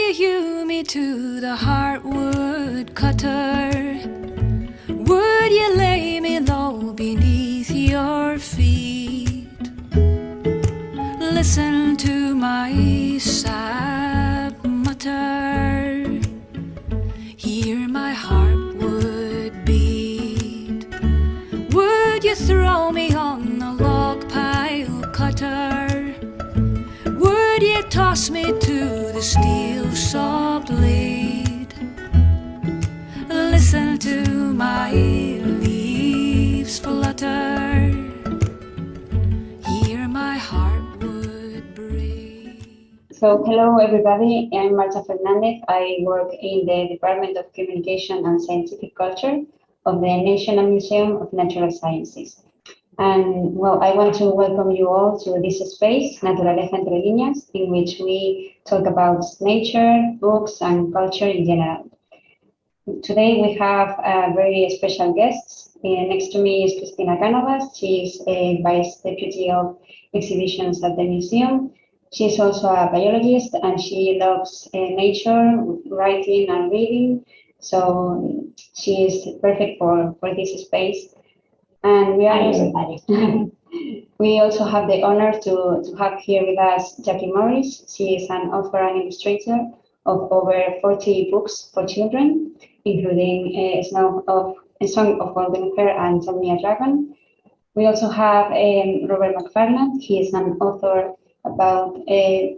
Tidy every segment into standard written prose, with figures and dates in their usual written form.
you hew me to the hardwood cutter? Would you lay me low beneath your feet? Listen to my sad mutter. Hear my heart would beat. Would you throw me on a log pile cutter? Would you toss me to the steel saw blade? Listen to my leaves flutter. Hear my heart would break. So hello everybody, I'm Marta Fernández. I work in the Department of Communication and Scientific Culture of the National Museum of Natural Sciences. And well, I want to welcome you all to this space, Naturaleza, entre líneas, in which we talk about nature, books, and culture in general. Today we have very special guests. Next to me is Cristina Cánovas. She is a Vice Deputy of Exhibitions at the museum. She's also a biologist and she loves nature, writing and reading. So she is perfect for this space. And we are we also have the honor to have here with us Jackie Morris. She is an author and illustrator of over 40 books for children, including A Song of Golden Hair and Tell Me a Dragon. We also have Robert MacFarlane. He is an author about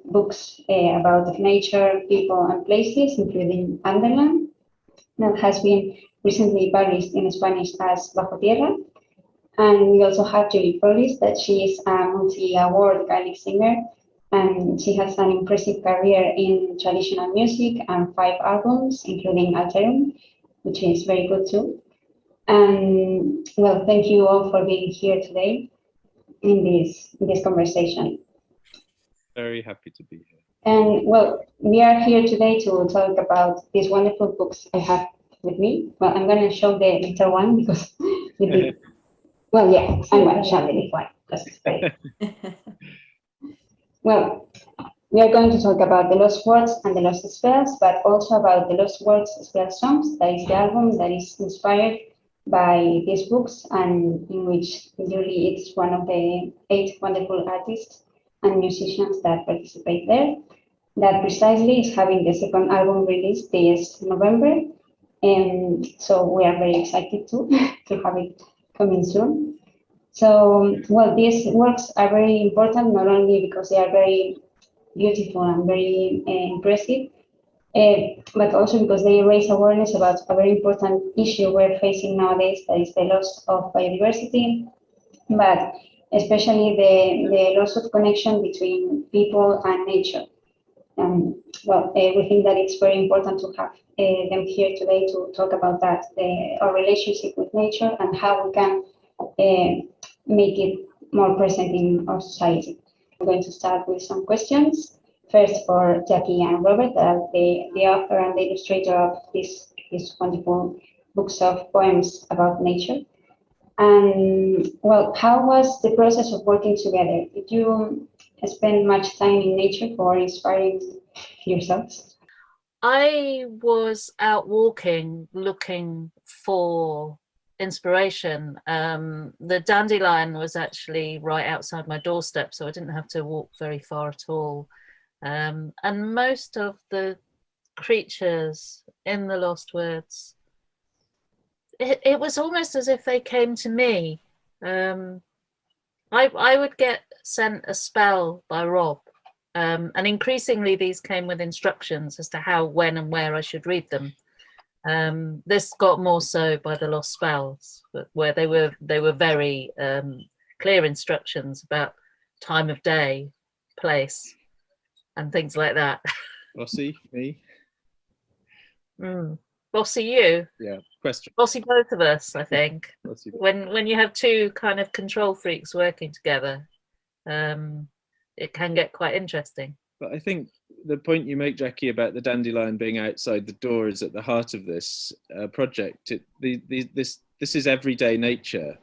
books about nature, people, and places, including Underland, that has been recently published in Spanish as Bajo Tierra. And we also have Julie Fowlis, that she is a multi-award Gaelic singer, and she has an impressive career in traditional music and 5 albums, including Alterum, which is very good too. And well, thank you all for being here today in this conversation. Very happy to be here. And well, we are here today to talk about these wonderful books I have with me. Well, I'm going to show the little one because well, yeah, I'm going to show the little one because it's great. Well, we are going to talk about the Lost Words and the Lost Spells, but also about the Lost Words Spell Songs. That is the album that is inspired by these books and in which Julie is one of the 8 wonderful artists and musicians that participate there. That precisely is having the second album release this November. And so we are very excited to have it coming soon. So, well, these works are very important, not only because they are very beautiful and very impressive, but also because they raise awareness about a very important issue we're facing nowadays, that is the loss of biodiversity, but especially the loss of connection between people and nature. Well, we think that it's very important to have them here today to talk about that, our relationship with nature and how we can make it more present in our society. I'm going to start with some questions. First for Jackie and Robert, the author and the illustrator of these wonderful books of poems about nature. And well, how was the process of working together? Did you spend much time in nature for inspiring yourselves? I was out walking, looking for inspiration. The dandelion was actually right outside my doorstep, so I didn't have to walk very far at all. And most of the creatures in the Lost Words, it was almost as if they came to me. I would get sent a spell by Rob, and increasingly these came with instructions as to how, when and where I should read them. This got more so by the Lost Spells, where they were very clear instructions about time of day, place, and things like that. Bossy, me? Bossy you? Yeah, question. Bossy both of us, I think. Bossy. When you have 2 kind of control freaks working together, it can get quite interesting. But I think the point you make, Jackie, about the dandelion being outside the door is at the heart of this project. This is everyday nature.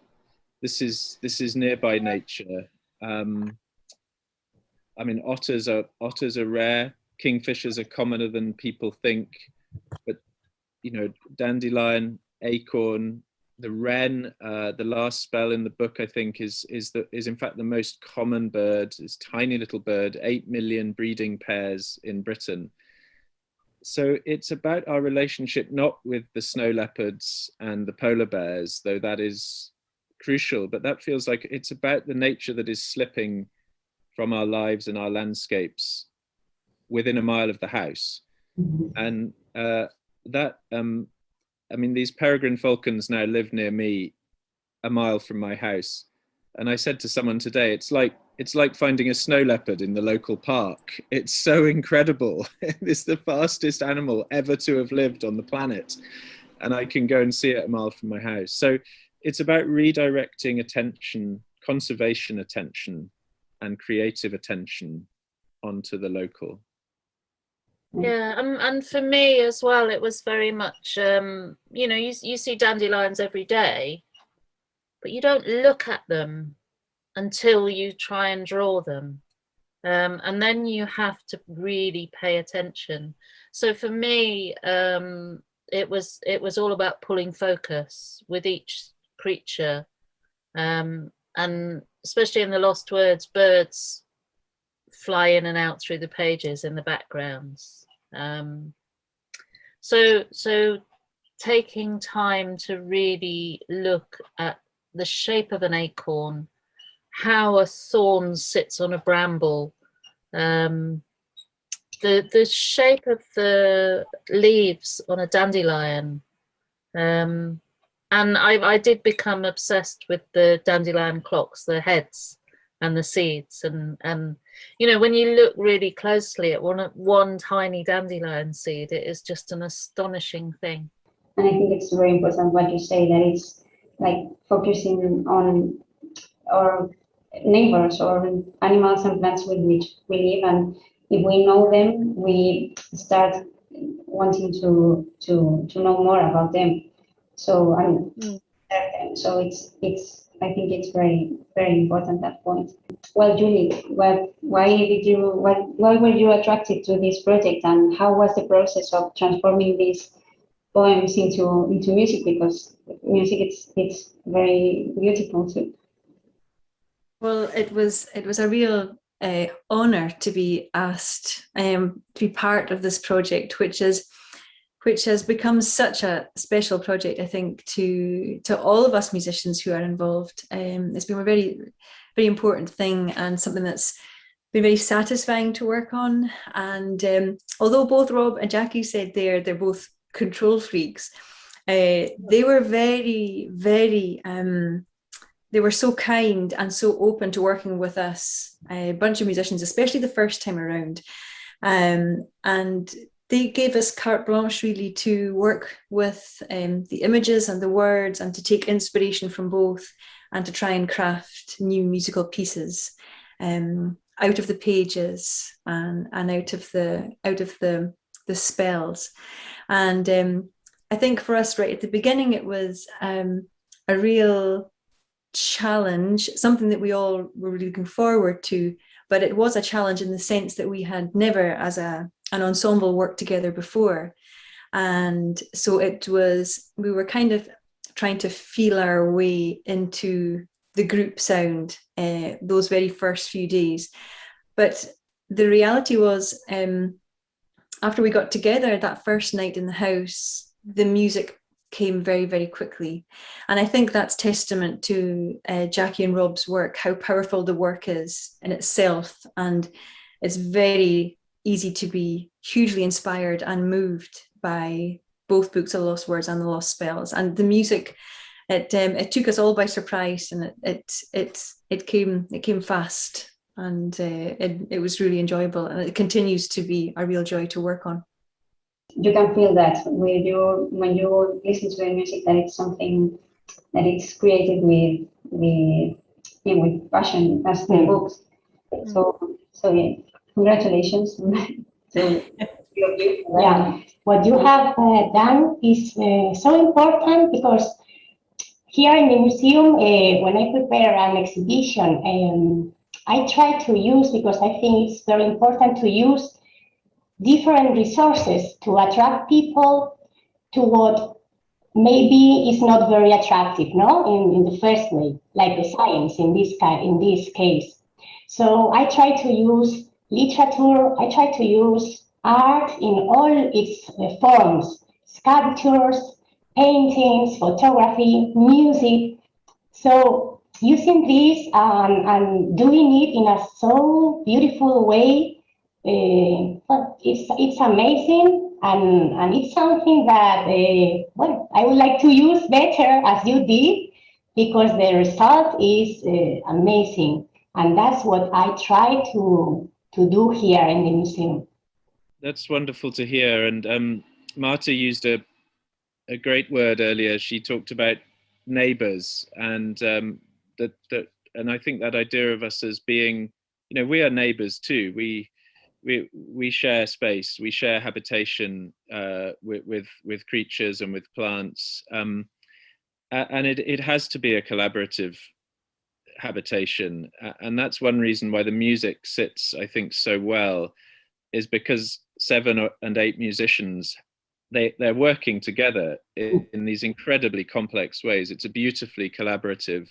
This is nearby nature. I mean, otters are rare. kingfishers are commoner than people think, but you know, dandelion, acorn, the wren, the last spell in the book, I think, is in fact the most common bird. This tiny little bird, 8 million breeding pairs in Britain. So it's about our relationship not with the snow leopards and the polar bears, though that is crucial, but that feels like it's about the nature that is slipping from our lives and our landscapes within a mile of the house. And I mean, these peregrine falcons now live near me a mile from my house. And I said to someone today, it's like finding a snow leopard in the local park. It's so incredible. It's the fastest animal ever to have lived on the planet. And I can go and see it a mile from my house. So it's about redirecting attention, conservation attention, and creative attention onto the local. Yeah, and for me as well, it was very much, you know, you see dandelions every day, but you don't look at them until you try and draw them. And then you have to really pay attention. So for me, it was all about pulling focus with each creature. And especially in the Lost Words, birds fly in and out through the pages in the backgrounds. So taking time to really look at the shape of an acorn, how a thorn sits on a bramble, the shape of the leaves on a dandelion. And I did become obsessed with the dandelion clocks, the heads and the seeds, and you know, when you look really closely at one tiny dandelion seed, it is just an astonishing thing. And I think it's very important what you say, that it's like focusing on our neighbors or animals and plants with which we live, and if we know them, we start wanting to know more about them. So so it's I think it's very, very important, that point. Well, Julie, why were you attracted to this project, and how was the process of transforming these poems into music? Because music, it's very beautiful too. Well, it was a real honor to be asked to be part of this project, which has become such a special project, I think, to all of us musicians who are involved. It's been a very, very important thing, and something that's been very satisfying to work on. And although both Rob and Jackie said they're both control freaks, they were very, very, they were so kind and so open to working with us, a bunch of musicians, especially the first time around. And they gave us carte blanche, really, to work with the images and the words, and to take inspiration from both, and to try and craft new musical pieces out of the pages and out of the spells. And I think for us, right at the beginning, it was a real challenge, something that we all were really looking forward to, but it was a challenge in the sense that we had never, as an ensemble, worked together before. And so we were kind of trying to feel our way into the group sound those very first few days. But the reality was, after we got together that first night in the house, the music came very, very quickly. And I think that's testament to Jackie and Rob's work, how powerful the work is in itself. And it's very easy to be hugely inspired and moved by both books, The Lost Words and The Lost Spells. And the music, it took us all by surprise, and it came fast, and it was really enjoyable, and it continues to be a real joy to work on. You can feel that when you listen to the music, that it's something that it's created with passion, as the books. So yeah, congratulations to you. Yeah, what you have done is so important, because here in the museum, when I prepare an exhibition, I try to use, because I think it's very important to use different resources to attract people to what maybe is not very attractive, no, in the first way, like the science in this case. So I try to use literature, I try to use art in all its forms, sculptures, paintings, photography, music. So using this and doing it in a so beautiful way, it's amazing, and it's something that well, I would like to use better as you did, because the result is amazing, and that's what I try to do here in the museum. That's wonderful to hear. And Marta used a great word earlier. She talked about neighbors, and and I think that idea of us as being, you know, we are neighbors too. We share space, we share habitation with creatures and with plants, and it has to be a collaborative habitation, and that's one reason why the music sits, I think, so well, is because 7 and 8 musicians, they're working together in these incredibly complex ways. It's a beautifully collaborative,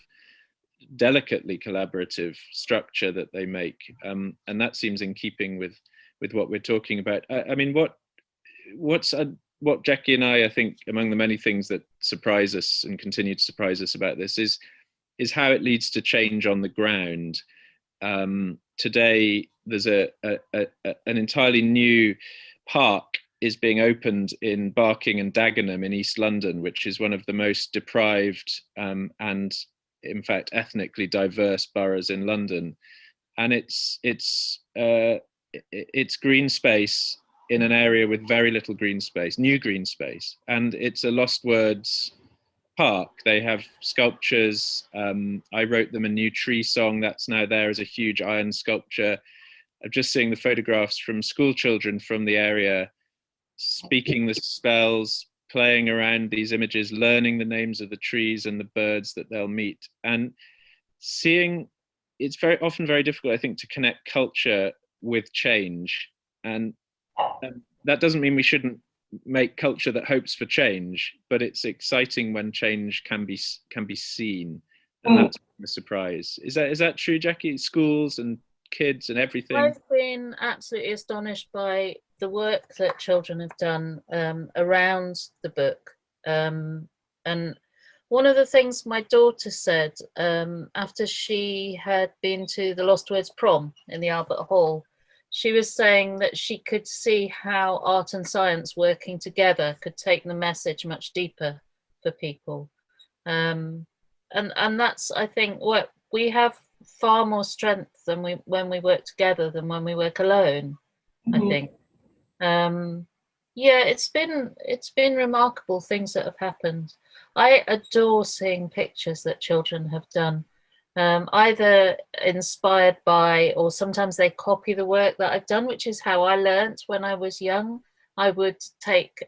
delicately collaborative structure that they make, and that seems in keeping with what we're talking about. I mean, what Jackie and I think among the many things that surprise us and continue to surprise us about this is how it leads to change on the ground. Today, there's an entirely new park is being opened in Barking and Dagenham in East London, which is one of the most deprived and in fact ethnically diverse boroughs in London, and it's green space in an area with very little green space, new green space, and it's a lost words park. They have sculptures. I wrote them a new tree song that's now there as a huge iron sculpture. I'm just seeing the photographs from school children from the area speaking the spells, playing around these images, learning the names of the trees and the birds that they'll meet, and seeing. It's very often very difficult, I think, to connect culture with change, and that doesn't mean we shouldn't make culture that hopes for change, but it's exciting when change can be seen, and that's a surprise. Is that true, Jackie? Schools and kids and everything. I've been absolutely astonished by the work that children have done around the book, and one of the things my daughter said after she had been to the Lost Words prom in the Albert Hall, she was saying that she could see how art and science working together could take the message much deeper for people. And that's, I think, what we have far more strength than when we work together than when we work alone, I think. Yeah, it's been remarkable things that have happened. I adore seeing pictures that children have done, either inspired by, or sometimes they copy the work that I've done, which is how I learnt when I was young. I would take,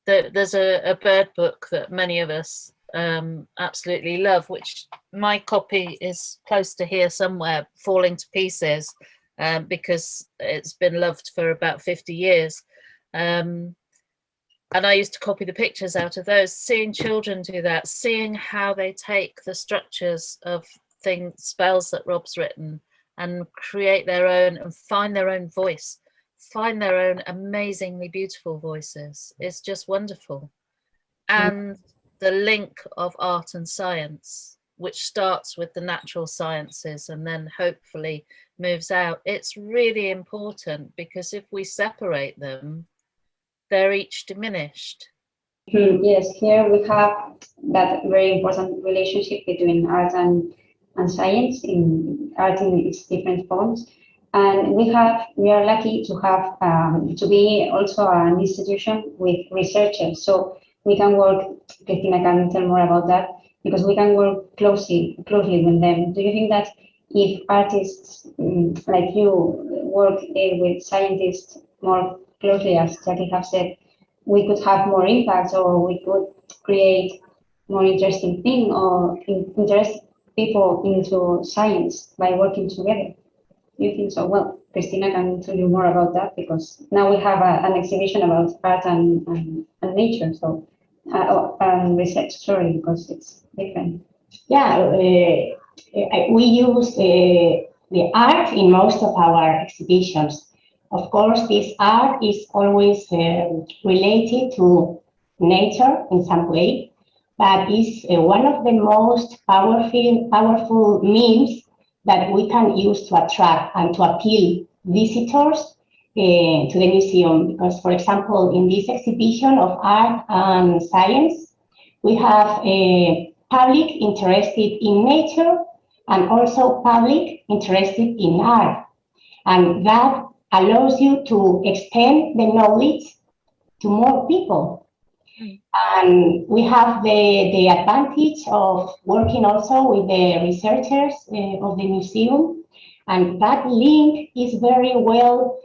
there's a bird book that many of us absolutely love, which my copy is close to here somewhere, falling to pieces, because it's been loved for about 50 years. And I used to copy the pictures out of those, seeing children do that, seeing how they take the structures of spells that Rob's written and create their own and find their own voice, find their own amazingly beautiful voices. It's just wonderful. And the link of art and science, which starts with the natural sciences and then hopefully moves out. It's really important, because if we separate them, they're each diminished. Yes, here we have that very important relationship between art and science, in art in its different forms. And we are lucky to have to be also an institution with researchers, so we can work. Cristina can tell more about that, because we can work closely with them. Do you think that if artists like you work with scientists more closely, as Jackie have said, we could have more impact, or we could create more interesting thing, or interest people into science by working together? Do you think so? Well, Cristina can tell you more about that, because now we have an exhibition about art and nature, so research, sorry, because it's different. Yeah, we use the art in most of our exhibitions. Of course, this art is always related to nature in some way, but is one of the most powerful means that we can use to attract and to appeal visitors to the museum. Because, for example, in this exhibition of art and science, we have a public interested in nature and also public interested in art. And that allows you to extend the knowledge to more people. And we have the advantage of working also with the researchers of the museum, and that link is very well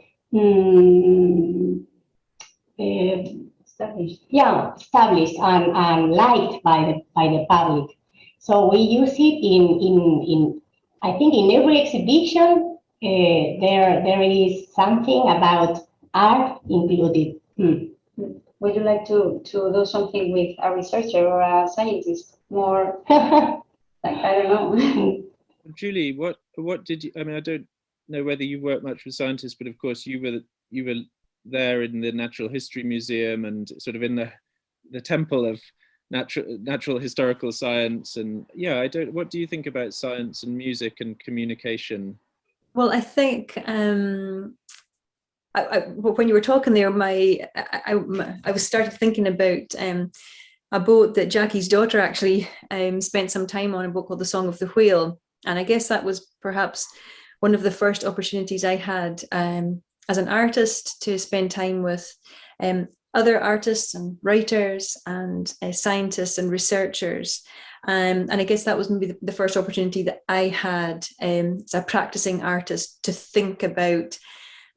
established and liked by the public. So we use it in I think in every exhibition there is something about art included. Would you like to do something with a researcher or a scientist more? Like, I don't know. Julie, what did you? I mean, I don't know whether you work much with scientists, but of course you were there in the Natural History Museum and sort of in the temple of natural historical science. And yeah, what do you think about science and music and communication? Well, I think when you were talking there, I was started thinking about a boat that Jackie's daughter actually spent some time on, a boat called The Song of the Whale. And I guess that was perhaps one of the first opportunities I had as an artist to spend time with other artists and writers and scientists and researchers. And I guess that was maybe the first opportunity that I had as a practicing artist to think about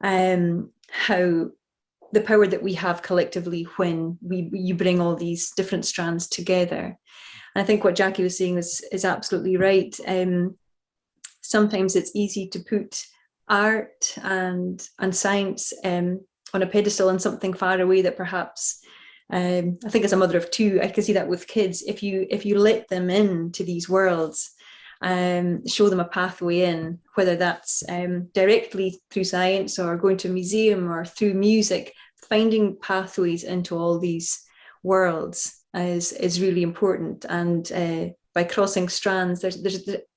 how the power that we have collectively when you bring all these different strands together. And I think what Jackie was saying is absolutely right. Sometimes it's easy to put art and science on a pedestal and something far away that perhaps, I think as a mother of two, I can see that with kids, if you let them into these worlds, show them a pathway in, whether that's directly through science or going to a museum or through music, finding pathways into all these worlds is really important. And by crossing strands, there's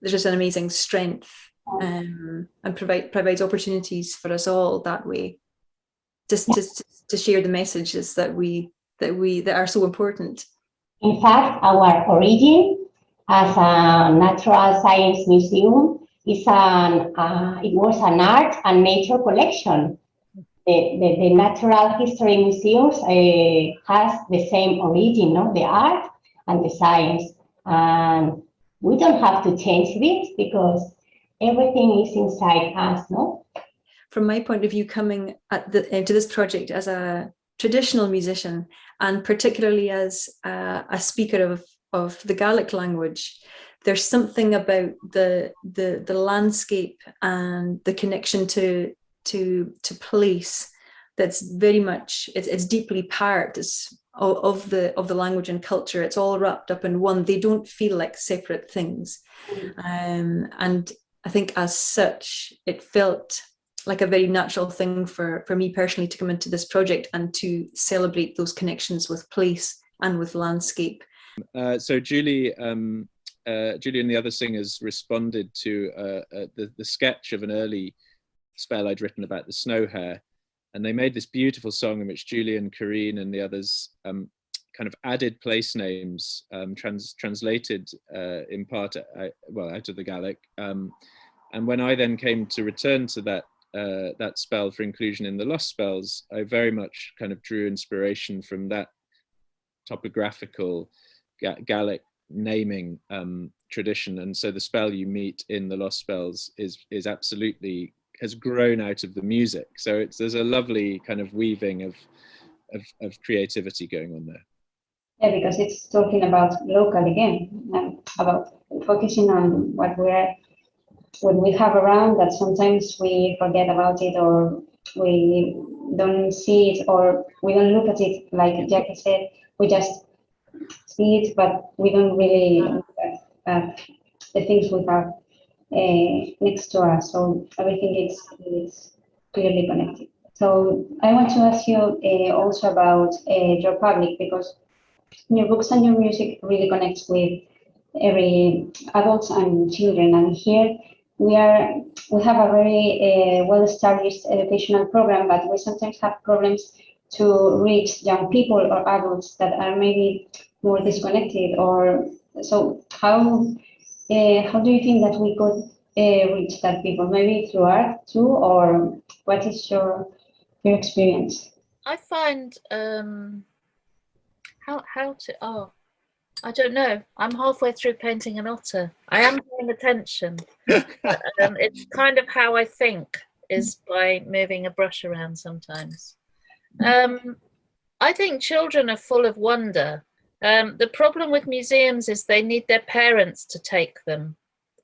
just an amazing strength and provides opportunities for us all that way, just to share the messages that are so important. In fact, our origin as a natural science museum it was an art and nature collection. The natural history museums has the same origin, no? The art and the science, and we don't have to change this because everything is inside us, no? From my point of view, coming to this project as a traditional musician, and particularly as a speaker of the Gaelic language, there's something about the landscape and the connection to place that's very much it's deeply part of the language and culture. It's all wrapped up in one. They don't feel like separate things, and I think as such it felt like a very natural thing for me personally to come into this project and to celebrate those connections with place and with landscape. So Julie and the other singers responded to the sketch of an early spell I'd written about the snow hare, and they made this beautiful song in which Julie and Corinne and the others kind of added place names, translated in part out of the Gaelic. And when I then came to return to that spell for inclusion in the Lost Spells, I very much kind of drew inspiration from that topographical Gaelic naming tradition. And so the spell you meet in the Lost Spells is absolutely has grown out of the music. So there's a lovely kind of weaving of creativity going on there. Yeah, because it's talking about local again, about focusing on what we're what we have around, that sometimes we forget about it, or we don't see it, or we don't look at it, like Jackie said, we just see it, but we don't really look at the things we have next to us. So everything is clearly connected. So I want to ask you also about your public, because your books and your music really connects with every adults and children. And here we have a very well-established educational program, but we sometimes have problems to reach young people or adults that are maybe more disconnected. Or so how do you think that we could reach that people? Maybe through art too, or what is your experience? I find I don't know. I'm halfway through painting an otter. I am paying attention. It's kind of how I think, is by moving a brush around sometimes. I think children are full of wonder. The problem with museums is they need their parents to take them.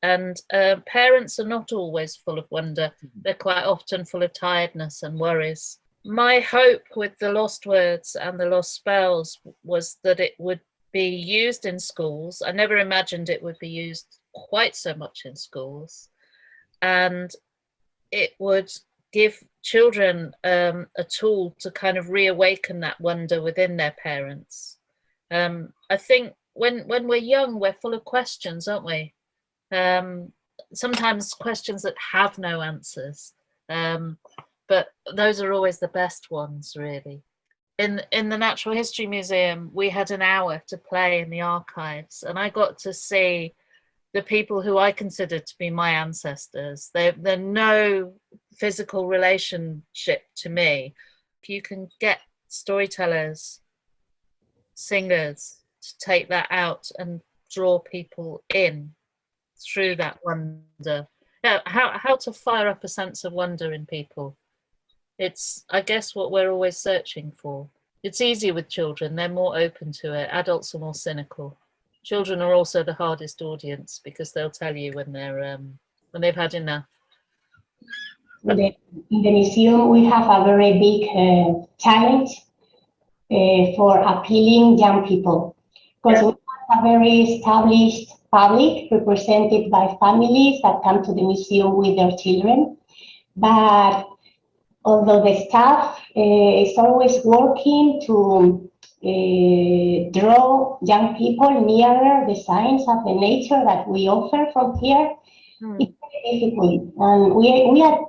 And parents are not always full of wonder. They're quite often full of tiredness and worries. My hope with the Lost Words and the Lost Spells was that it would be used in schools. I never imagined it would be used quite so much in schools. And it would give children a tool to kind of reawaken that wonder within their parents. I think when we're young, we're full of questions, aren't we? Sometimes questions that have no answers, but those are always the best ones, really. In the Natural History Museum, we had an hour to play in the archives, and I got to see the people who I considered to be my ancestors. They're no physical relationship to me. If you can get storytellers, singers to take that out and draw people in through that wonder. Yeah, how to fire up a sense of wonder in people. It's, I guess, what we're always searching for. It's easier with children. They're more open to it. Adults are more cynical. Children are also the hardest audience, because they'll tell you when they've had enough. In the museum, we have a very big challenge for appealing young people, because we have a very established public represented by families that come to the museum with their children. But although the staff is always working to draw young people nearer the science of the nature that we offer from here, it's very difficult. And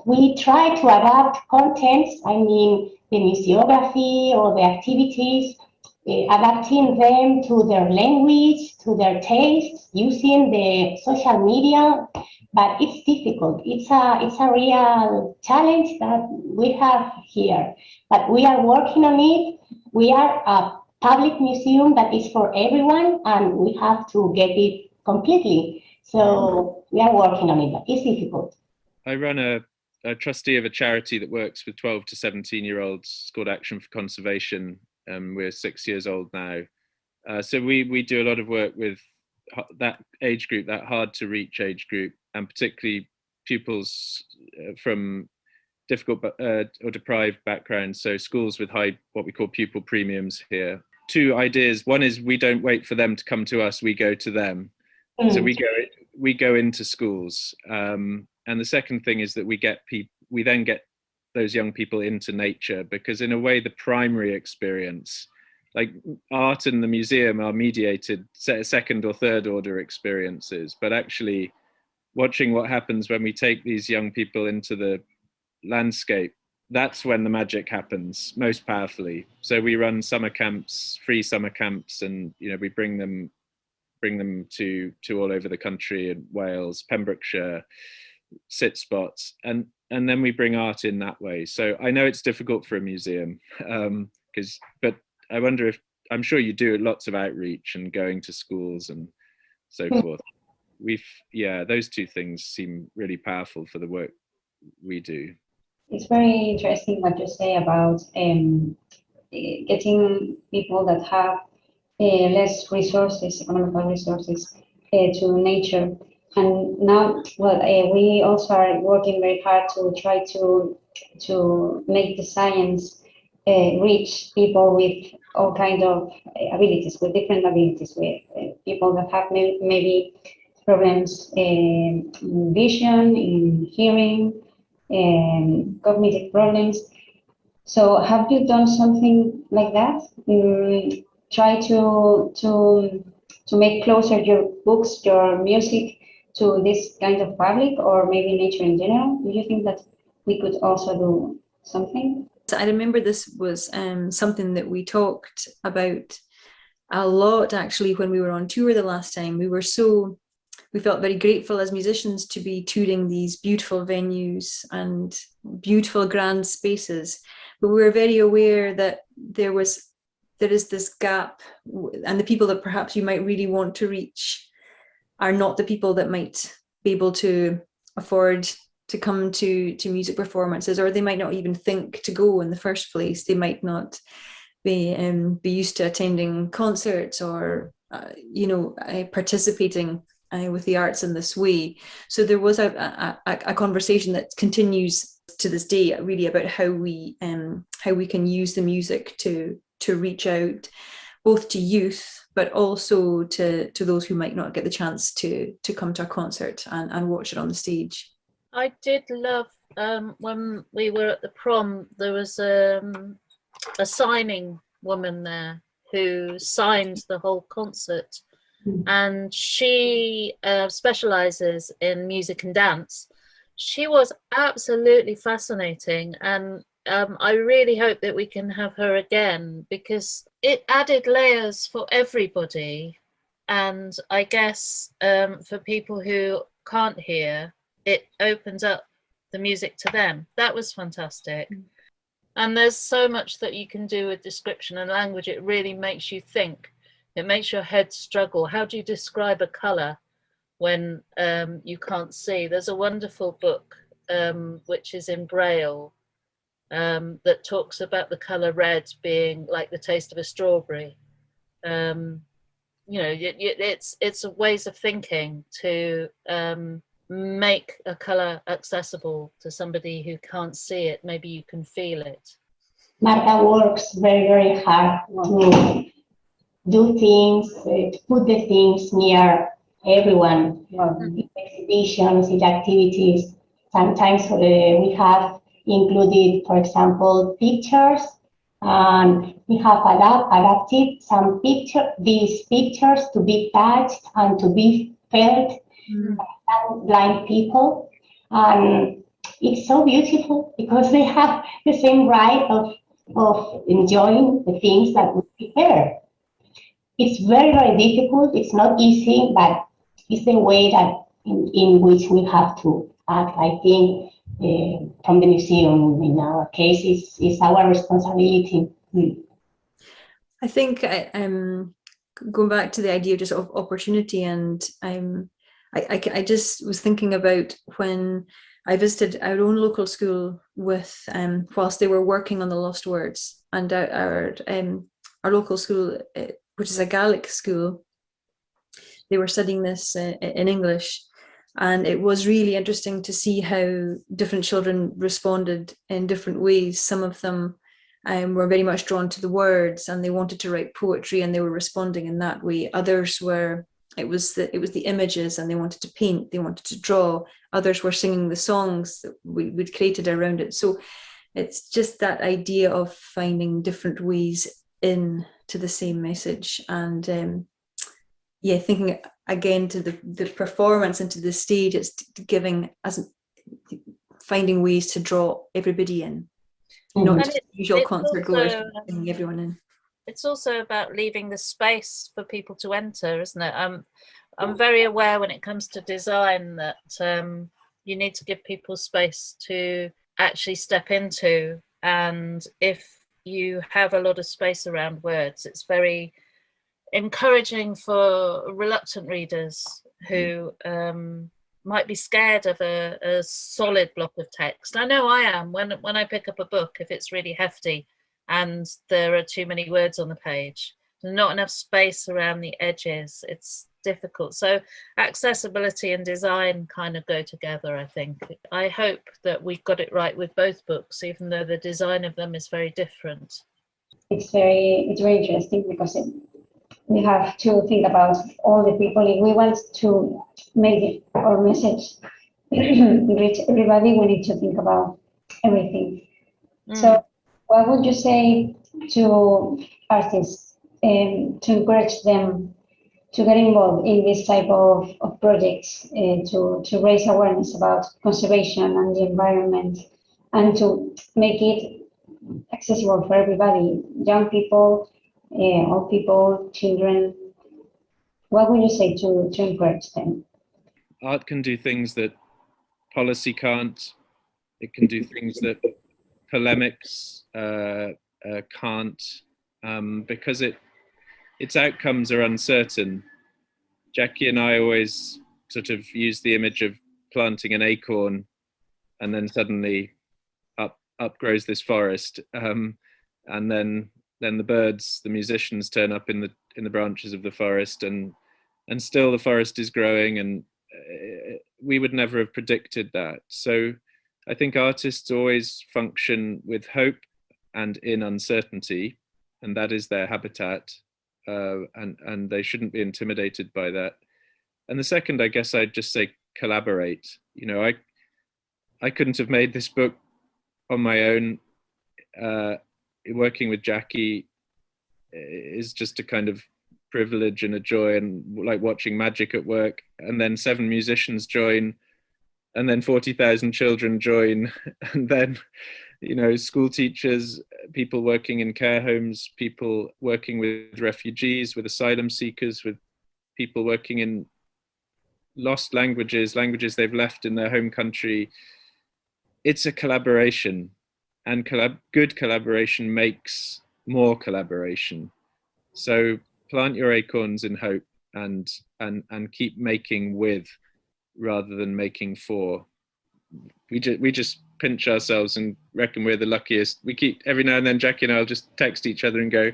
we try to adapt contents, I mean the museography or the activities, adapting them to their language, to their taste, using the social media, but it's difficult. It's a real challenge that we have here, but we are working on it. We are a public museum that is for everyone, and we have to get it completely. So we are working on it, but it's difficult. I run a trustee of a charity that works with 12 to 17-year-olds. It's called Action for Conservation. We're 6 years old now. So we do a lot of work with that age group, that hard to reach age group, and particularly pupils from difficult or deprived backgrounds. So schools with high, what we call pupil premiums here. Two ideas. One is we don't wait for them to come to us, we go to them. So we go into schools. And the second thing is that we then get those young people into nature, because in a way the primary experience, like art and the museum, are mediated second or third order experiences, but actually watching what happens when we take these young people into the landscape, that's when the magic happens most powerfully. So we run summer camps, free summer camps, and we bring them to all over the country, in Wales, Pembrokeshire, sit spots, and then we bring art in that way. So I know it's difficult for a museum, but I wonder if, I'm sure you do lots of outreach and going to schools and so forth. Those two things seem really powerful for the work we do. It's very interesting what you say about getting people that have less resources, economical resources, to nature. And now, well, we also are working very hard to try to make the science reach people with all kind of abilities, with different abilities, with people that have maybe problems in vision, in hearing, and cognitive problems. So have you done something like that? Try to make closer your books, your music to this kind of public, or maybe nature in general? Do you think that we could also do something? I remember this was something that we talked about a lot actually when we were on tour the last time. We felt very grateful as musicians to be touring these beautiful venues and beautiful grand spaces, but we were very aware that there is this gap, and the people that perhaps you might really want to reach are not the people that might be able to afford to come to music performances, or they might not even think to go in the first place. They might not be used to attending concerts or participating with the arts in this way. So there was a conversation that continues to this day, really, about how we can use the music to reach out both to youth, but also to those who might not get the chance to come to a concert and watch it on the stage. I did love when we were at the prom, there was a signing woman there who signed the whole concert, and she specializes in music and dance. She was absolutely fascinating, and I really hope that we can have her again, because it added layers for everybody. And I guess for people who can't hear, it opens up the music to them. That was fantastic. And there's so much that you can do with description and language. It really makes you think. It makes your head struggle. How do you describe a color when you can't see? There's a wonderful book which is in Braille that talks about the color red being like the taste of a strawberry. It's ways of thinking to make a color accessible to somebody who can't see it. Maybe you can feel it. Marta works very, very hard to do things, to put the things near everyone. In exhibitions, in activities. Sometimes we have included, for example, pictures, and we have adapted these pictures to be touched and to be felt by blind people. And it's so beautiful because they have the same right of enjoying the things that we prepare. It's very, very difficult. It's not easy, but it's the way that in which we have to act. I think from the museum, in our case, is our responsibility. I think going back to the idea just of opportunity, and I just was thinking about when I visited our own local school with whilst they were working on the lost words, and our local school, which is a Gaelic school, they were studying this in English, and it was really interesting to see how different children responded in different ways. Some of them were very much drawn to the words, and they wanted to write poetry, and they were responding in that way. Others were, it was the images, and they wanted to paint, they wanted to draw. Others were singing the songs that we'd created around it. So it's just that idea of finding different ways in to the same message, and thinking again to the performance and to the stage. It's finding ways to draw everybody in, not just usual concert goers, bringing everyone in. It's also about leaving the space for people to enter, isn't it? I'm very aware when it comes to design that you need to give people space to actually step into, and if you have a lot of space around words, it's very encouraging for reluctant readers who might be scared of a solid block of text. I know I am when I pick up a book, if it's really hefty and there are too many words on the page, there's not enough space around the edges, it's difficult. So accessibility and design kind of go together, I think. I hope that we got it right with both books, even though the design of them is very different. It's very interesting because we have to think about all the people. If we want to make our message reach everybody, we need to think about everything. So what would you say to artists to encourage them to get involved in this type of projects, to raise awareness about conservation and the environment, and to make it accessible for everybody, young people, old people, children? What would you say to encourage them? Art can do things that policy can't. It can do things that polemics can't, because its outcomes are uncertain. Jackie and I always sort of use the image of planting an acorn, and then suddenly up grows this forest, and then the birds, the musicians, turn up in the branches of the forest, and still the forest is growing, and we would never have predicted that. So I think artists always function with hope and in uncertainty, and that is their habitat, and they shouldn't be intimidated by that. And the second, I guess I'd just say collaborate. You know, I couldn't have made this book on my own. Working with Jackie is just a kind of privilege and a joy, and like watching magic at work. And then 7 musicians join, and then 40,000 children join, and then, you know, school teachers, people working in care homes, people working with refugees, with asylum seekers, with people working in lost languages they've left in their home country. It's a collaboration, and good collaboration makes more collaboration. So plant your acorns in hope, and keep making with rather than making for. We just pinch ourselves and reckon we're the luckiest. We keep, every now and then Jackie and I'll just text each other and go,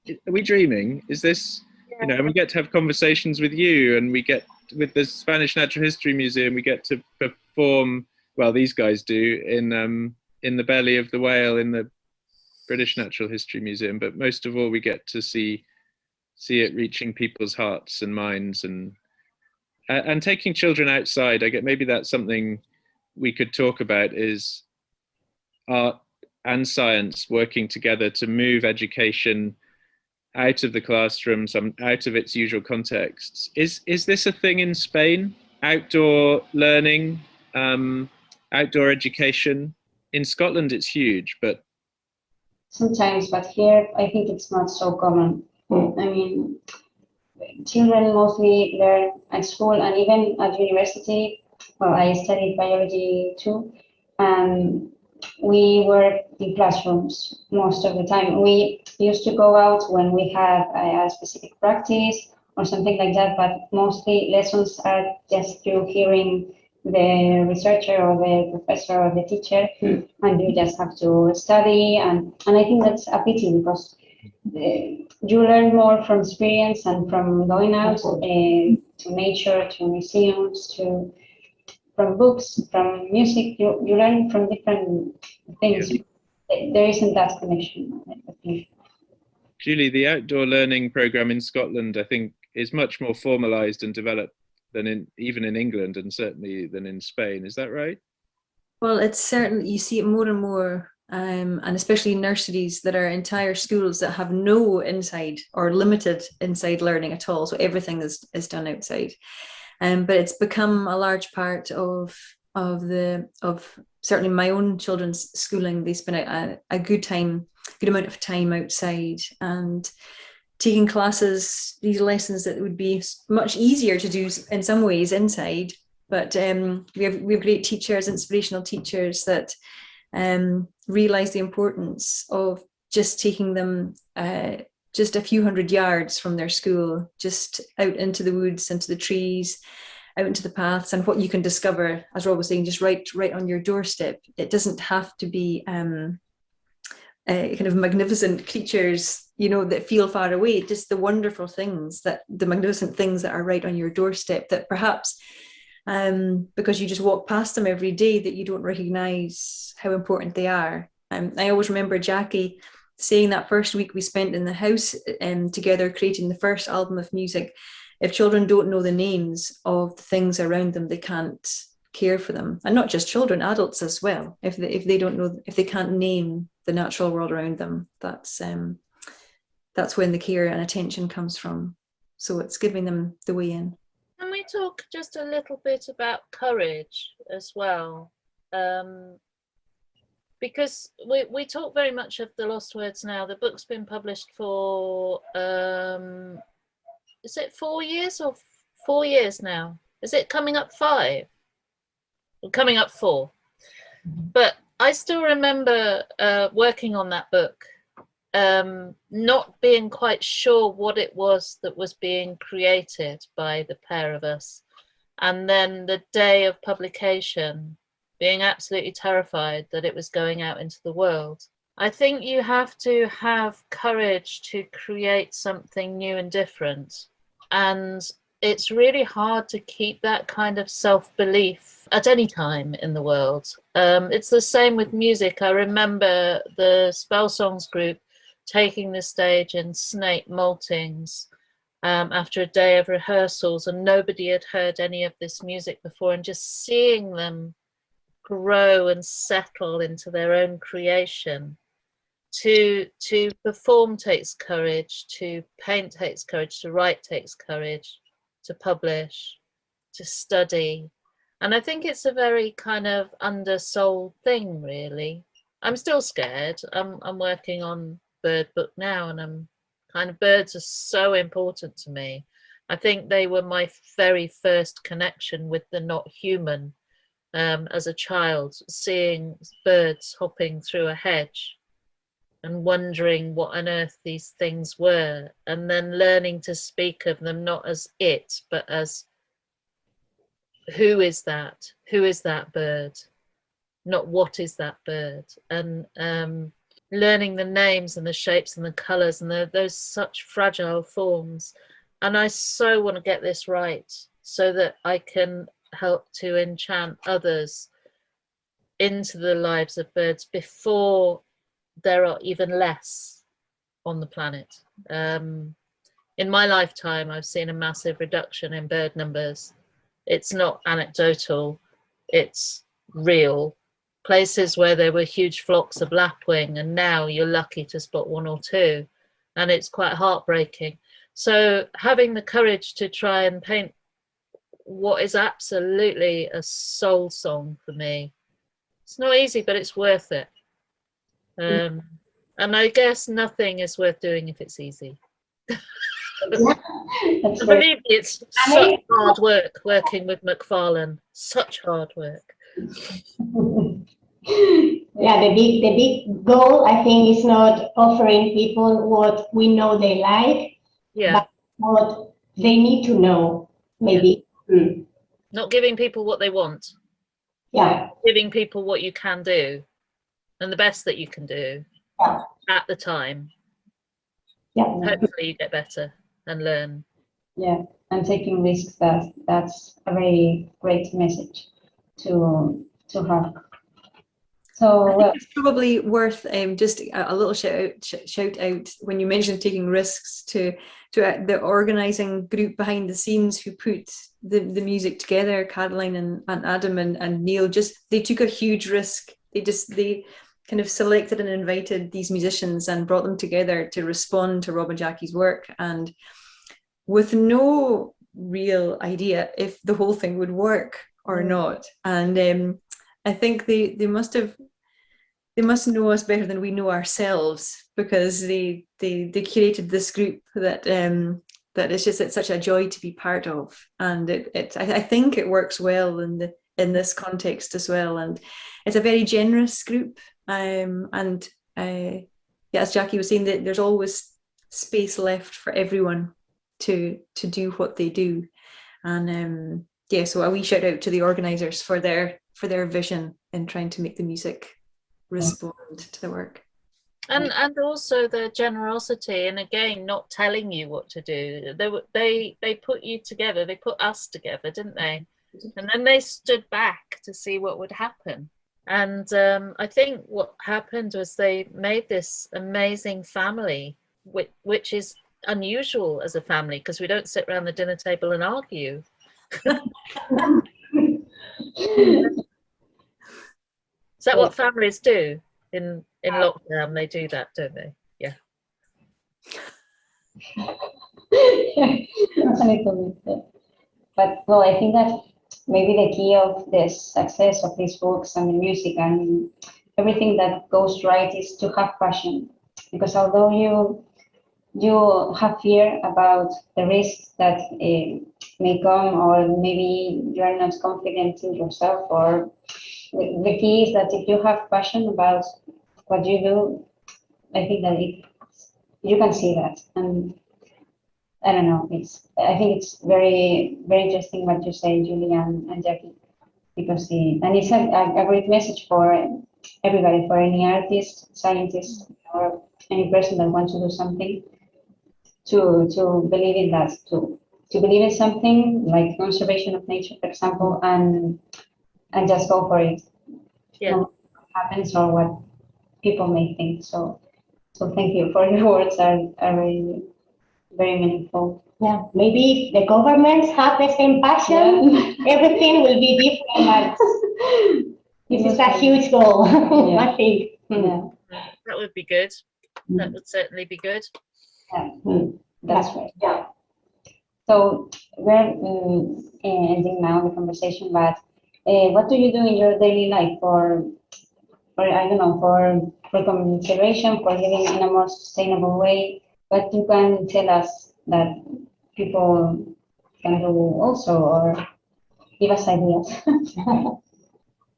are we dreaming? Is this, you know, and we get to have conversations with you, and we get, with the Spanish Natural History Museum, we get to perform, well, these guys do, in the belly of the whale in the British Natural History Museum, but most of all we get to see it reaching people's hearts and minds, and taking children outside. I get, maybe that's something we could talk about, is art and science working together to move education out of the classrooms, out of its usual contexts. Is this a thing in Spain? Outdoor learning, outdoor education? In Scotland it's huge, but sometimes, but here I think it's not so common. I mean, children mostly learn at school and even at university. Well, I studied biology too, and we were in classrooms most of the time. We used to go out when we had a specific practice or something like that, but mostly lessons are just through hearing the researcher or the professor or the teacher, and you just have to study. And I think that's a pity, because you learn more from experience and from going out to nature, to museums, from books, from music. You learn from different things. There isn't that connection, I think. Julie, the outdoor learning program in Scotland, I think, is much more formalized and developed than even in England, and certainly than in Spain. Is that right? Well, it's certainly, you see it more and more, and especially nurseries that are entire schools that have no inside or limited inside learning at all. So everything is done outside. But it's become a large part of certainly my own children's schooling. They spend a good amount of time outside and taking classes, these lessons that would be much easier to do in some ways inside. But we have great teachers, inspirational teachers that realize the importance of just taking them just a few hundred yards from their school, just out into the woods, into the trees, out into the paths, and what you can discover, as Rob was saying, just right on your doorstep. It doesn't have to be kind of magnificent creatures, you know, that feel far away, just the wonderful things, the magnificent things that are right on your doorstep, that perhaps because you just walk past them every day, that you don't recognize how important they are. I always remember Jackie saying that first week we spent in the house together creating the first album of music, if children don't know the names of the things around them, they can't care for them. And not just children, adults as well. If they don't know, if they can't name the natural world around them, that's when the care and attention comes from. So it's giving them the way in. Can we talk just a little bit about courage as well? Because we talk very much of the lost words now. The book's been published for, is it 4 years or 4 years now? Is it coming up 5? Coming up 4. But I still remember working on that book, not being quite sure what it was that was being created by the pair of us. And then the day of publication, being absolutely terrified that it was going out into the world. I think you have to have courage to create something new and different. And it's really hard to keep that kind of self-belief at any time in the world. It's the same with music. I remember the Spell Songs group taking the stage in Snape Maltings after a day of rehearsals, and nobody had heard any of this music before, and just seeing them grow and settle into their own creation. To perform takes courage, to paint takes courage, to write takes courage, to publish, to study. And I think it's a very kind of undersold thing, really. I'm still scared. I'm working on bird book now, and birds are so important to me. I think they were my very first connection with the not human as a child, seeing birds hopping through a hedge and wondering what on earth these things were, and then learning to speak of them not as it, but as who is that bird, not what is that bird. And learning the names and the shapes and the colors and those such fragile forms. And I so want to get this right so that I can help to enchant others into the lives of birds before there are even less on the planet. In my lifetime, I've seen a massive reduction in bird numbers. It's not anecdotal, it's real. Places where there were huge flocks of lapwing, and now you're lucky to spot 1 or 2, and it's quite heartbreaking. So having the courage to try and paint what is absolutely a soul song for me, it's not easy, but it's worth it. And I guess nothing is worth doing if it's easy. Believe me, it's such hard work working with MacFarlane, such hard work. Yeah, the big goal, I think, is not offering people what we know they like, but what they need to know, maybe. Not giving people what they want. Yeah. Giving people what you can do, and the best that you can do at the time. Yeah. Hopefully you get better and learn. Yeah, and taking risks, that's a very great message to have. So I think it's probably worth just a little shout out when you mentioned taking risks to the organising group behind the scenes who put the music together, Caroline and Adam and Neil. They took a huge risk. They kind of selected and invited these musicians and brought them together to respond to Rob and Jackie's work, and with no real idea if the whole thing would work or not. And I think they must know us better than we know ourselves, because they curated this group that it's such a joy to be part of, and I think it works well in this context as well. And it's a very generous group, and as Jackie was saying, that there's always space left for everyone to do what they do. And so a wee shout out to the organisers for their vision in trying to make the music respond to the work. And also the generosity, and again, not telling you what to do. They put you together. They put us together, didn't they? And then they stood back to see what would happen. And I think what happened was they made this amazing family, which is unusual as a family, because we don't sit around the dinner table and argue. Is that what families do in lockdown? They do that, don't they? Yeah. A little bit. But well, I think that maybe the key of the success of these books and the music and everything that goes right is to have passion. Because although you have fear about the risks that may come, or maybe you are not confident in yourself, or the key is that if you have passion about what you do, I think that you can see that. And I don't know, I think it's very, very interesting what you say, Julie and Jackie, because it's a great message for everybody, for any artist, scientist, or any person that wants to do something, to believe in that, to believe in something like conservation of nature, for example, and just go for it. Yeah. No matter what happens or what people may think. So thank you for your words, are very, very meaningful. Yeah, maybe if the governments have the same passion, everything will be different. But this is a huge goal, I think. Yeah. That would be good. That would certainly be good. Yeah, that's right. Yeah. So we're ending now the conversation, but what do you do in your daily life for I don't know, for conservation, for living in a more sustainable way? What you can tell us that people can do also, or give us ideas?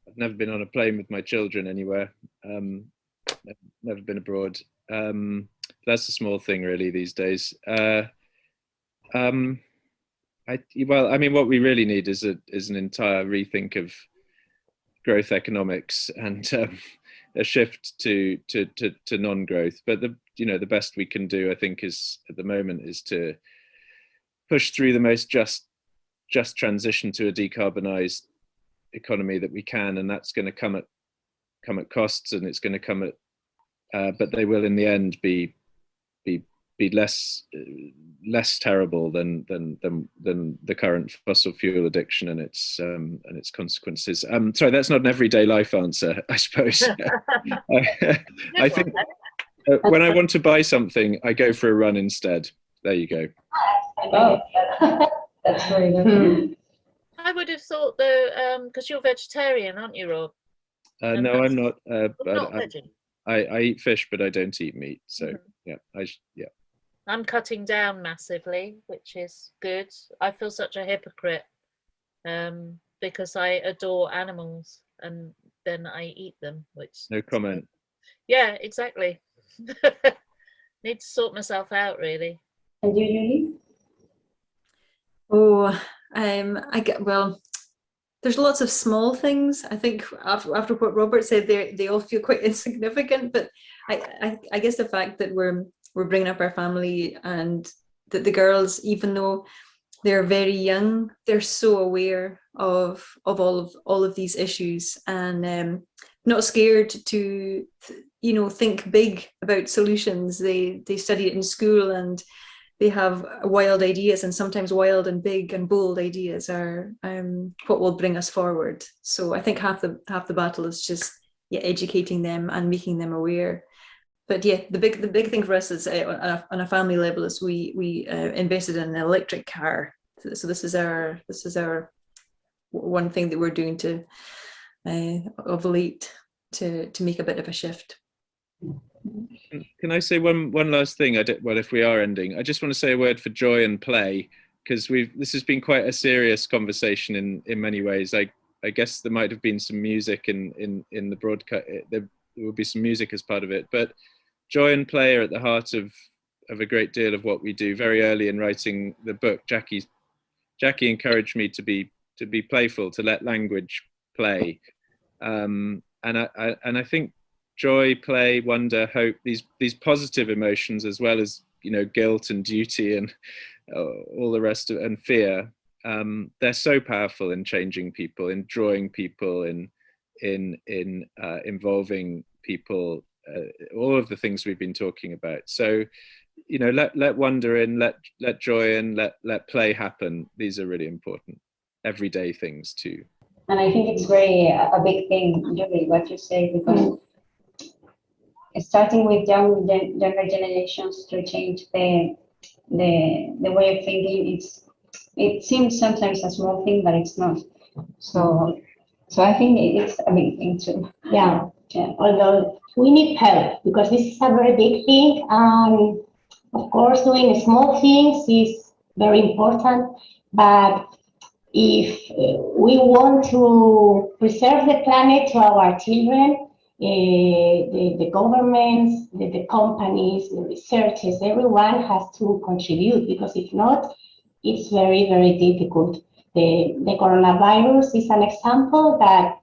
I've never been on a plane with my children anywhere. Never been abroad. That's a small thing really these days. Well, I mean, what we really need is an entire rethink of growth economics and a shift to non-growth. But the best we can do, I think, is at the moment is to push through the most just transition to a decarbonized economy that we can, and that's going to come at costs, and it's going to come at but they will in the end be less terrible than the current fossil fuel addiction and its consequences. Sorry, that's not an everyday life answer, I suppose. I think when I want to buy something, I go for a run instead. There you go. Oh, that's very good. I would have thought though, because you're vegetarian, aren't you, Rob? No, I'm not. Not veggie. I eat fish, but I don't eat meat. So yeah. I'm cutting down massively, which is good. I feel such a hypocrite because I adore animals and then I eat them, which no comment. Yeah, exactly. Need to sort myself out, really. And you, Julie? Oh, well, there's lots of small things. I think after what Robert said, they all feel quite insignificant. But I guess the fact that we're bringing up our family, and that the girls, even though they're very young, they're so aware of all of these issues, and not scared to think big about solutions. They study it in school, and they have wild ideas, and sometimes wild and big and bold ideas are what will bring us forward. So I think half the battle is just educating them and making them aware. But yeah, the big thing for us is on a family level is we invested in an electric car. So this is our one thing that we're doing to of late to make a bit of a shift. Can I say one last thing? Well, if we are ending, I just want to say a word for joy and play, because this has been quite a serious conversation in many ways. I guess there might have been some music in the broadcast. There will be some music as part of it, but joy and play are at the heart of a great deal of what we do. Very early in writing the book, Jackie encouraged me to be playful, to let language play, and I think joy, play, wonder, hope, these positive emotions, as well as, you know, guilt and duty and all the rest of, and fear, they're so powerful in changing people, in drawing people, in involving people, all of the things we've been talking about. So, you know, let wonder in, let joy in, let play happen. These are really important everyday things too. And I think it's very a big thing, Julie, what you say, because starting with younger generations to change the way of thinking, it seems sometimes a small thing, but it's not. So I think it's a big thing too. Yeah. Although we need help, because this is a very big thing, and of course doing small things is very important, but if we want to preserve the planet to our children, the governments, the companies, the researchers, everyone has to contribute, because if not, it's very, very difficult. The coronavirus is an example that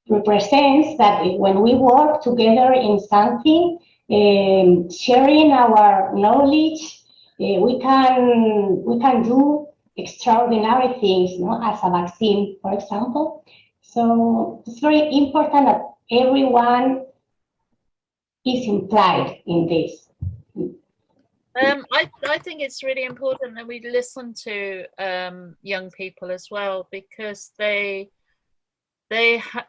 represents that when we work together in something, sharing our knowledge, we can do extraordinary things, you know, as a vaccine, for example. So it's very important that everyone is implied in this. I think it's really important that we listen to young people as well, because they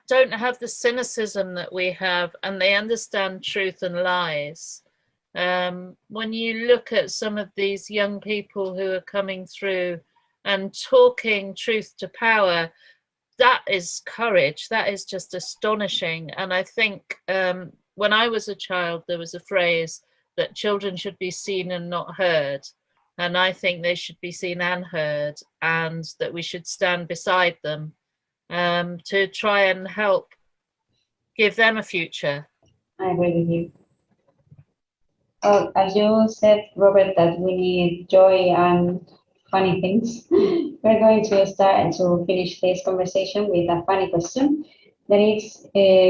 don't have the cynicism that we have, and they understand truth and lies. When you look at some of these young people who are coming through and talking truth to power, that is courage. That is just astonishing. And I think when I was a child, there was a phrase that children should be seen and not heard. And I think they should be seen and heard, and that we should stand beside them to try and help give them a future. I agree with you. As you said, Robert, that we need joy and funny things. We're going to start to finish this conversation with a funny question. That is,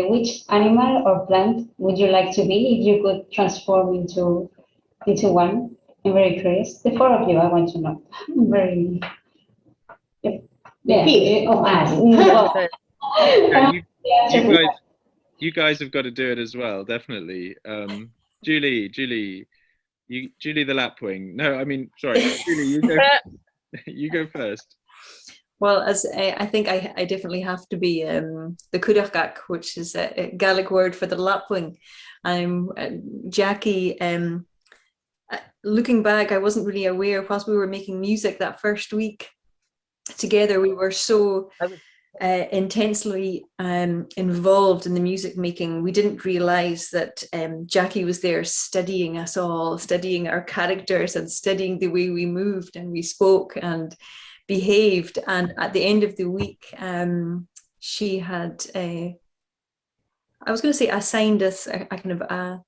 which animal or plant would you like to be if you could transform into one? I'm very curious. The four of you, I want to know. Very. Of us. Yeah, you guys have got to do it as well, definitely. Julie, Julie the lapwing. No, I mean, sorry, Julie, you go first. Well, as I think I definitely have to be the Cúdachgach, which is a Gaelic word for the lapwing. Jackie. Looking back, I wasn't really aware, whilst we were making music that first week together, we were so intensely involved in the music making. We didn't realize that Jackie was there studying us all, studying our characters and studying the way we moved and we spoke and behaved. And at the end of the week, she had I was going to say assigned us a kind of a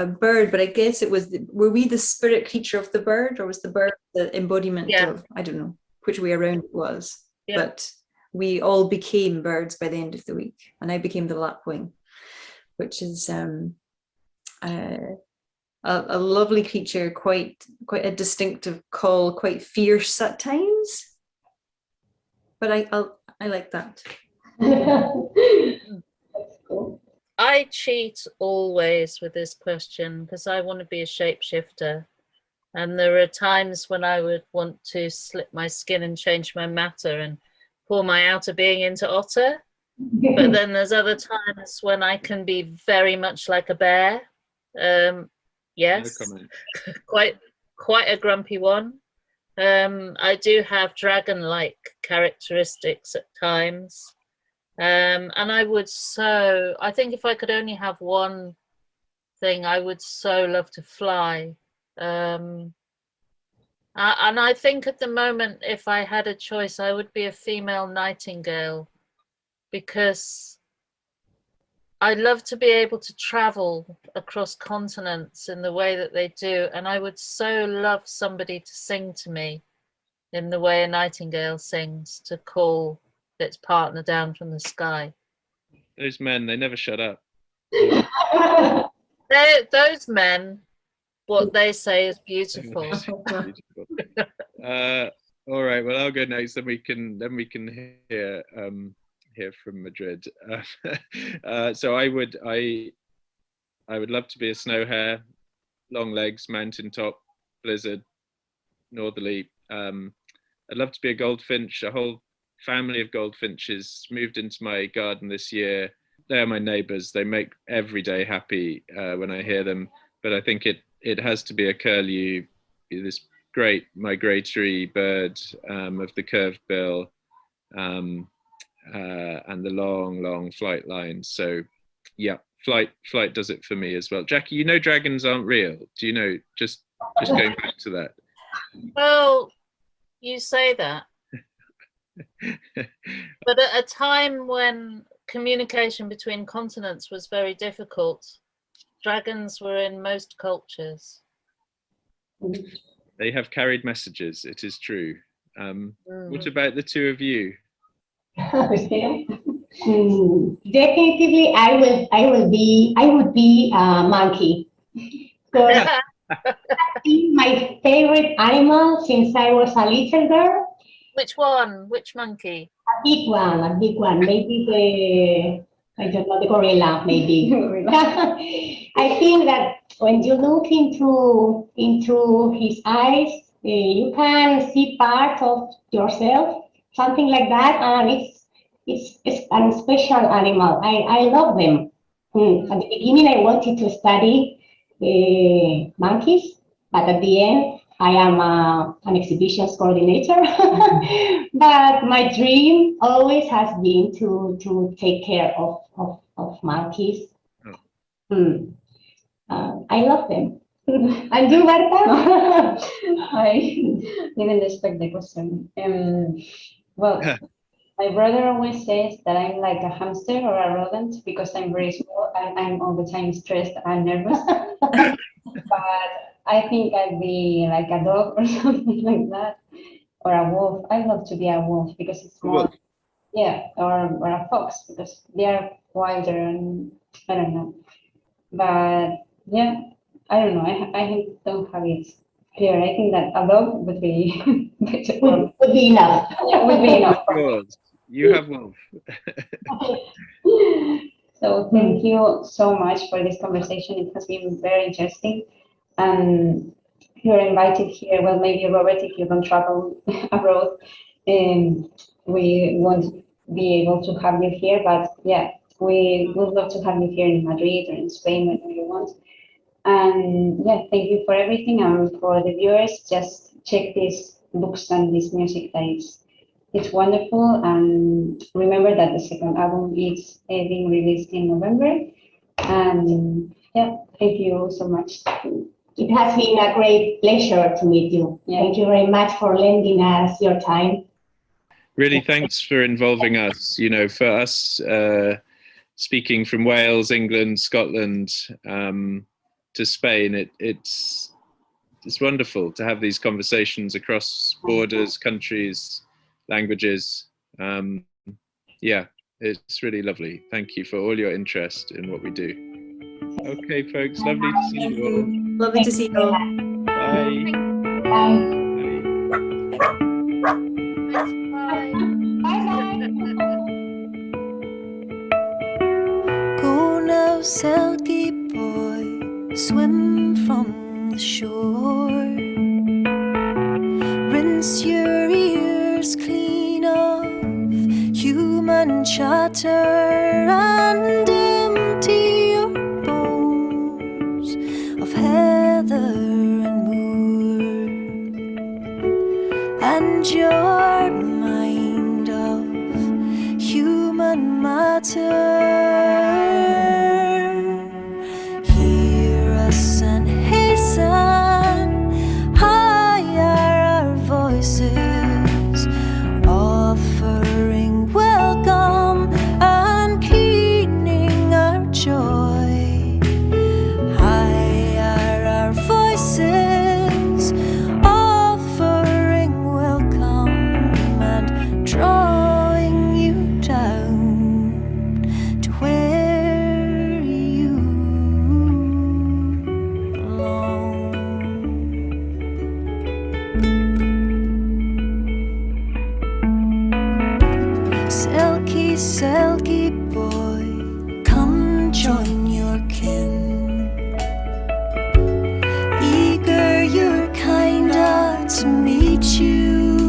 bird, but I guess it was, were we the spirit creature of the bird, or was the bird the embodiment of, I don't know which way around it was, but we all became birds by the end of the week, and I became the lapwing, which is a lovely creature, quite a distinctive call, quite fierce at times, but I like that. That's cool. I cheat always with this question because I want to be a shapeshifter. And there are times when I would want to slip my skin and change my matter and pour my outer being into otter. But then there's other times when I can be very much like a bear. Yes, no quite a grumpy one. I do have dragon-like characteristics at times. And I think if I could only have one thing, I would so love to fly. And I think at the moment, if I had a choice, I would be a female nightingale, because I love to be able to travel across continents in the way that they do. And I would so love somebody to sing to me in the way a nightingale sings, to call its partner down from the sky. Those men, they never shut up. Those men, what they say is beautiful. All right. Well, I'll go next. Then we can hear from Madrid. So I would love to be a snow hare, long legs, mountaintop, blizzard, northerly. I'd love to be a goldfinch. A whole family of goldfinches moved into my garden this year. They are my neighbours. They make every day happy when I hear them. But I think it has to be a curlew, this great migratory bird of the curved bill and the long flight lines. So yeah, flight does it for me as well. Jackie, you know dragons aren't real. Do you know, just going back to that? Well, you say that. But at a time when communication between continents was very difficult, dragons were in most cultures. They have carried messages, it is true. What about the two of you? Definitely, I would be a monkey. Because that's been my favorite animal since I was a little girl. Which one? Which monkey? A big one. Maybe I don't know, the gorilla, maybe. I think that when you look into his eyes, you can see part of yourself, something like that, and it's a special animal. I love them. At the beginning, I wanted to study monkeys, but at the end, I am an exhibitions coordinator. But my dream always has been to take care of monkeys. I love them. And you, Marta? I didn't expect the question. Well, my brother always says that I'm like a hamster or a rodent because I'm very small and I'm all the time stressed and nervous. But I think I'd be like a dog or something like that, or a wolf. I love to be a wolf because it's more, yeah, or a fox because they are wilder and I don't know. But yeah, I don't know. I don't have it here. I think that a dog would be better. Would be enough. Yeah, would be enough. You have wolf. So thank you so much for this conversation. It has been very interesting. And you're invited here. Well, maybe Robert, if you don't travel abroad, we won't be able to have you here. But yeah, we would love to have you here in Madrid or in Spain whenever you want. And yeah, thank you for everything. And for the viewers, just check these books and this music. That it's wonderful. And remember that the second album is being released in November. And yeah, thank you so much. It has been a great pleasure to meet you. Yeah. Thank you very much for lending us your time. Really, thanks for involving us. You know, for us, speaking from Wales, England, Scotland to Spain, it's wonderful to have these conversations across borders, countries, languages. Yeah, it's really lovely. Thank you for all your interest in what we do. Okay, folks, lovely to see you all. Lovely to see you all. Bye. Go now, Selkie boy, swim from the shore. Rinse your ears clean of human chatter and empty your bowls of heather and moor, and your mind of human matter. Hear us and hasten higher our voices, offering welcome and greet you.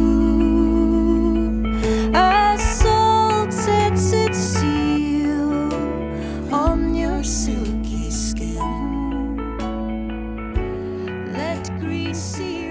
As salt sets its seal on your silky skin, let greasy